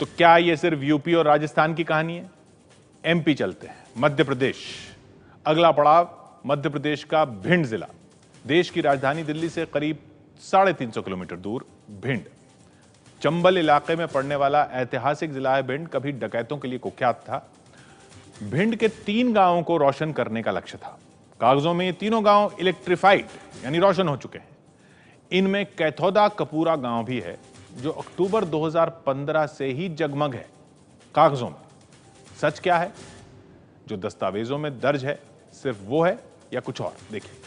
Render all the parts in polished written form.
तो क्या ये सिर्फ यूपी और राजस्थान की कहानी है? एमपी चलते हैं, मध्य प्रदेश। अगला पड़ाव मध्य प्रदेश का भिंड जिला। देश की राजधानी दिल्ली से करीब 350 किलोमीटर दूर भिंड, चंबल इलाके में पड़ने वाला ऐतिहासिक जिला है भिंड। कभी डकैतों के लिए कुख्यात था। भिंड के 3 गांवों को रोशन करने का लक्ष्य था। कागजों में ये तीनों गांव इलेक्ट्रिफाइड यानी रोशन हो चुके हैं। इनमें कैथोदा कपूरा गांव भी है, जो अक्टूबर 2015 से ही जगमग है कागजों में। सच क्या है? जो दस्तावेजों में दर्ज है सिर्फ वो है या कुछ और? देखिए।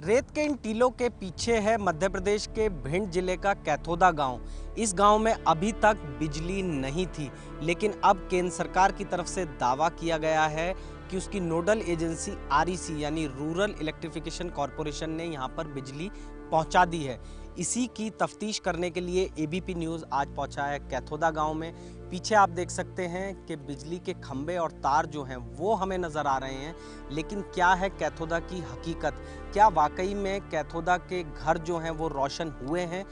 रेत के इन टीलों के पीछे है मध्य प्रदेश के भिंड जिले का कैथोदा गांव। इस गांव में अभी तक बिजली नहीं थी, लेकिन अब केंद्र सरकार की तरफ से दावा किया गया है कि उसकी नोडल एजेंसी आरईसी यानी रूरल इलेक्ट्रिफिकेशन कॉरपोरेशन ने यहां पर बिजली पहुंचा दी है। इसी की तफ्तीश करने के लिए एबीपी न्यूज़ आज पहुंचा है कैथोदा गांव में। पीछे आप देख सकते हैं कि बिजली के खंभे और तार जो हैं वो हमें नज़र आ रहे हैं, लेकिन क्या है कैथोदा की हकीकत? क्या वाकई में कैथोदा के घर जो हैं वो रोशन हुए हैं?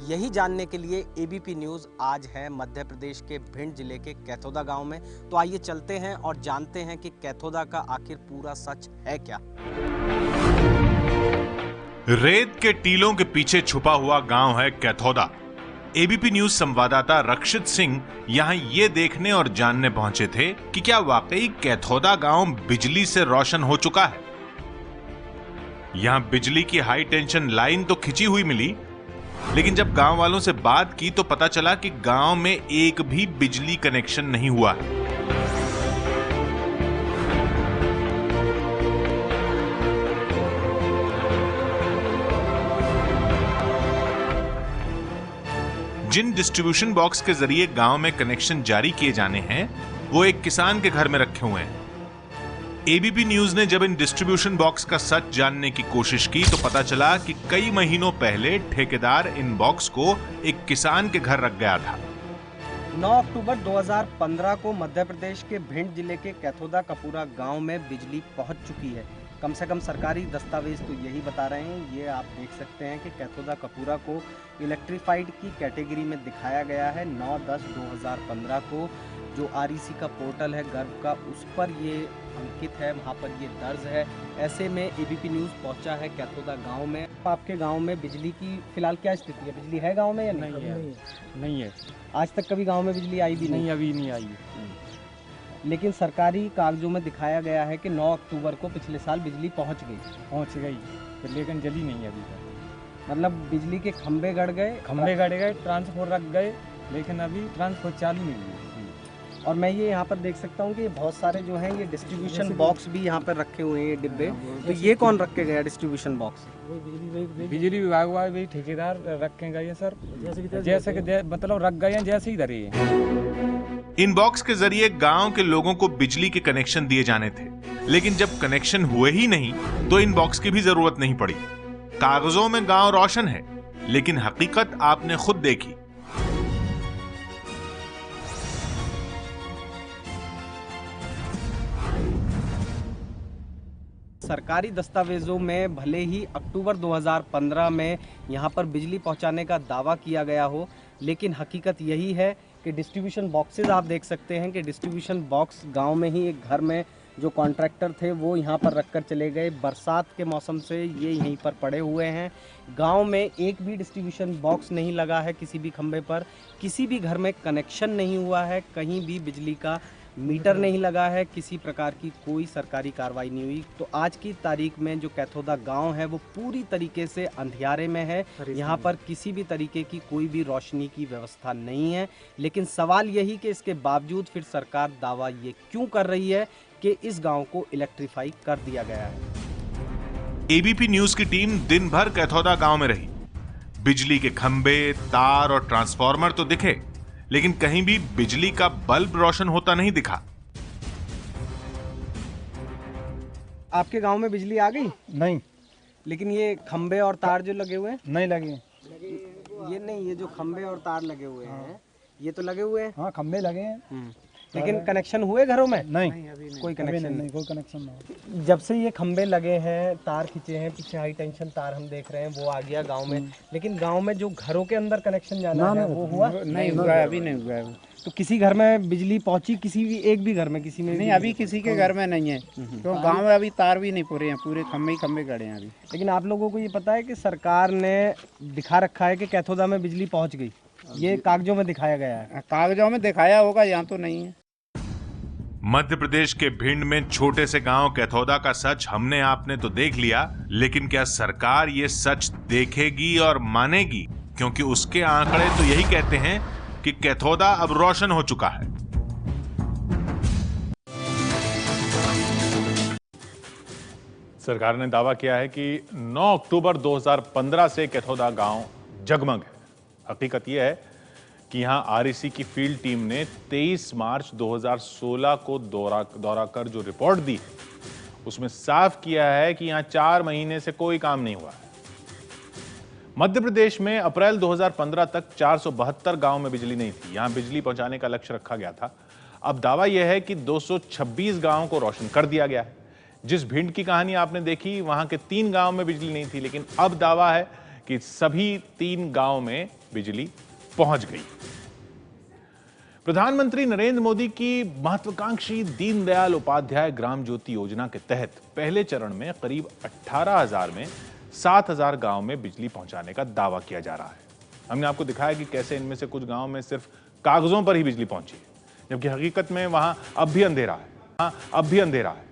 यही जानने के लिए एबीपी न्यूज़ आज है मध्य प्रदेश के भिंड जिले के कैथोदा गांव में। तो आइए चलते हैं और जानते हैं कि कैथोदा का आखिर पूरा सच है क्या। रेत के टीलों के पीछे छुपा हुआ गांव है कैथोदा। एबीपी न्यूज संवाददाता रक्षित सिंह यहां ये देखने और जानने पहुंचे थे कि क्या वाकई कैथोदा गांव बिजली से रोशन हो चुका है। यहां बिजली की हाई टेंशन लाइन तो खिंची हुई मिली, लेकिन जब गांव वालों से बात की तो पता चला कि गांव में एक भी बिजली कनेक्शन नहीं हुआ है। जिन डिस्ट्रीब्यूशन बॉक्स के जरिए गांव में कनेक्शन जारी किए जाने हैं, वो एक किसान के घर में रखे हुए हैं। एबीपी न्यूज ने जब इन डिस्ट्रीब्यूशन बॉक्स का सच जानने की कोशिश की तो पता चला कि कई महीनों पहले ठेकेदार इन बॉक्स को एक किसान के घर रख गया था। 9 अक्टूबर 2015 को मध्य प्रदेश के भिंड जिले के कैथोदा कपूरा गांव में बिजली पहुंच चुकी है। कम से कम सरकारी दस्तावेज तो यही बता रहे हैं। ये आप देख सकते हैं कि कैथोदा कपूरा को इलेक्ट्रीफाइड की कैटेगरी में दिखाया गया है। 9/10/2015 को जो आरईसी का पोर्टल है गर्व का, उस पर ये अंकित है, वहाँ पर ये दर्ज है। ऐसे में एबीपी न्यूज़ पहुंचा है कैथोदा गांव में। आपके गांव में बिजली की फिलहाल क्या स्थिति है? बिजली है गांव में या नहीं है। आज तक कभी गांव में बिजली आई भी नहीं? अभी नहीं आई है। लेकिन सरकारी कागजों में दिखाया गया है कि 9 अक्टूबर को पिछले साल बिजली पहुंच गई, लेकिन जली नहीं अभी तक। मतलब बिजली के खंभे गड़ गए, ट्रांसफार्मर रख गए, लेकिन अभी ट्रांसफार्मर चालू नहीं हुआ। और मैं ये यहाँ पर देख सकता हूँ कि बहुत सारे जो हैं ये डिस्ट्रीब्यूशन बॉक्स भी यहाँ पर रखे हुए हैं, ये डिब्बे। तो ये कौन रख के गया डिस्ट्रीब्यूशन बॉक्स? बिजली विभाग वाले ठेकेदार रखे गए सर, जैसे मतलब रख गए हैं जैसे ही धरे हैं। इन बॉक्स के जरिए गांव के लोगों को बिजली के कनेक्शन दिए जाने थे, लेकिन जब कनेक्शन हुए ही नहीं तो इन बॉक्स की भी जरूरत नहीं पड़ी। कागजों में गांव रोशन है, लेकिन हकीकत आपने खुद देखी। सरकारी दस्तावेजों में भले ही अक्टूबर 2015 में यहाँ पर बिजली पहुँचाने का दावा किया गया हो, लेकिन हकीकत यही है कि डिस्ट्रीब्यूशन बॉक्सेस आप देख सकते हैं कि डिस्ट्रीब्यूशन बॉक्स गांव में ही एक घर में जो कॉन्ट्रैक्टर थे वो यहाँ पर रखकर चले गए। बरसात के मौसम से ये यहीं पर पड़े हुए हैं। गांव में एक भी डिस्ट्रीब्यूशन बॉक्स नहीं लगा है, किसी भी खंभे पर किसी भी घर में कनेक्शन नहीं हुआ है, कहीं भी बिजली का मीटर नहीं लगा है, किसी प्रकार की कोई सरकारी कार्रवाई नहीं हुई। तो आज की तारीख में जो कैथोदा गांव है वो पूरी तरीके से अंधियारे में है। यहाँ पर किसी भी तरीके की कोई भी रोशनी की व्यवस्था नहीं है। लेकिन सवाल यही कि इसके बावजूद फिर सरकार दावा ये क्यों कर रही है कि इस गांव को इलेक्ट्रीफाई कर दिया गया है। एबीपी न्यूज की टीम दिन भर कैथोदा गांव में रही। बिजली के खंभे, तार और ट्रांसफार्मर तो दिखे, लेकिन कहीं भी बिजली का बल्ब रोशन होता नहीं दिखा। आपके गांव में बिजली आ गई? नहीं। लेकिन ये खंभे और तार जो लगे हुए हैं? नहीं लगे। ये नहीं, ये जो खंभे और तार लगे हुए हैं ये तो लगे हुए हैं। हाँ, खंभे लगे हैं। लेकिन कनेक्शन हुए घरों में? नहीं, कोई कनेक्शन नहीं। कोई कनेक्शन नहीं। जब से ये खंबे लगे हैं, तार खींचे हैं, पीछे हाई टेंशन तार हम देख रहे हैं, वो आ गया गांव में, लेकिन गांव में जो घरों के अंदर कनेक्शन जाना है वो हुआ नहीं हुआ है, अभी नहीं हुआ है वो। तो किसी घर में बिजली पहुंची? किसी भी एक भी घर में किसी में नहीं, अभी किसी के घर में नहीं है, तो गांव में अभी तार भी नहीं पूरे हैं, पूरे खम्भे ही खम्भे गड़े हैं अभी। लेकिन आप लोगों को ये पता है कि सरकार ने दिखा रखा है कि कैथोदा में बिजली पहुंच गई, ये कागजों में दिखाया गया है। कागजों में दिखाया होगा, यहाँ तो नहीं है। मध्य प्रदेश के भिंड में छोटे से गांव कैथोदा का सच हमने आपने तो देख लिया, लेकिन क्या सरकार ये सच देखेगी और मानेगी? क्योंकि उसके आंकड़े तो यही कहते हैं कि कैथोदा अब रोशन हो चुका है। सरकार ने दावा किया है कि 9 अक्टूबर 2015 से कैथोदा गांव जगमग है। हकीकत यह है कि यहां आरईसी की फील्ड टीम ने 23 मार्च 2016 को दौरा कर जो रिपोर्ट दी है उसमें साफ किया है कि यहां 4 महीने से कोई काम नहीं हुआ है। मध्य प्रदेश में अप्रैल 2015 तक 472 गांव में बिजली नहीं थी। यहां बिजली पहुंचाने का लक्ष्य रखा गया था। अब दावा यह है कि 226 गांवों को रोशन कर दिया गया है। जिस भिंड की कहानी आपने देखी वहां के 3 गांव में बिजली नहीं थी, लेकिन अब दावा है कि सभी 3 गांव में बिजली पहुंच गई। प्रधानमंत्री नरेंद्र मोदी की महत्वाकांक्षी दीनदयाल उपाध्याय ग्राम ज्योति योजना के तहत पहले चरण में करीब 18,000 में 7,000 गांव में बिजली पहुंचाने का दावा किया जा रहा है। हमने आपको दिखाया कि कैसे इनमें से कुछ गांव में सिर्फ कागजों पर ही बिजली पहुंची है, जबकि हकीकत में वहां अब भी अंधेरा है।